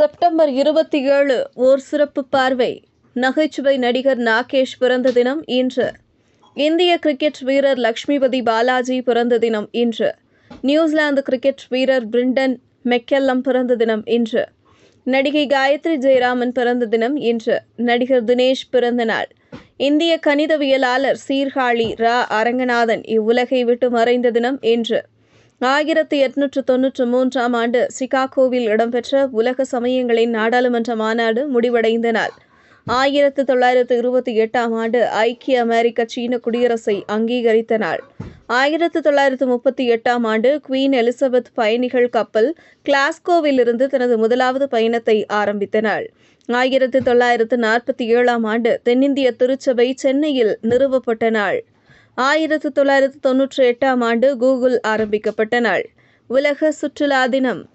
September 27 ஓர் சிறப்பு பார்வை. நகைச்சுவை நடிகர் நாகேஷ் பிறந்த தினம் இன்று. இந்திய கிரிக்கெட் வீரர் லட்சுமிபதி பாலாஜி பிறந்த தினம் இன்று. நியூசிலாந்து கிரிக்கெட் வீரர் பிரெண்டன் மெக்கல்லம் பிறந்த தினம் இன்று. நடிகை காயத்ரி ஜெயராமன் பிறந்த தினம் இன்று. நடிகர் தினேஷ் பிறந்த நாள். இந்திய கணிதவியலாளர் சீர்காழி ரா அரங்கநாதன் இவ்வுலகை விட்டு மறைந்த தினம் இன்று. 1893 ஆண்டு சிகாகோவில் இடம்பெற்ற உலக சமயங்களின் நாடாளுமன்ற மாநாடு முடிவடைந்த நாள். 1928 ஆண்டு ஐக்கிய அமெரிக்க சீன குடியரசை அங்கீகரித்த நாள். 1938 ஆண்டு குவீன் எலிசபெத் பயணிகள் கப்பல் கிளாஸ்கோவிலிருந்து தனது முதலாவது பயணத்தை ஆரம்பித்த நாள். 1947 ஆண்டு தென்னிந்திய திருச்சபை சென்னையில் நிறுவப்பட்ட நாள். 1998 ஆண்டு கூகுள் ஆரம்பிக்கப்பட்ட நாள். உலக சுற்றுலா தினம்.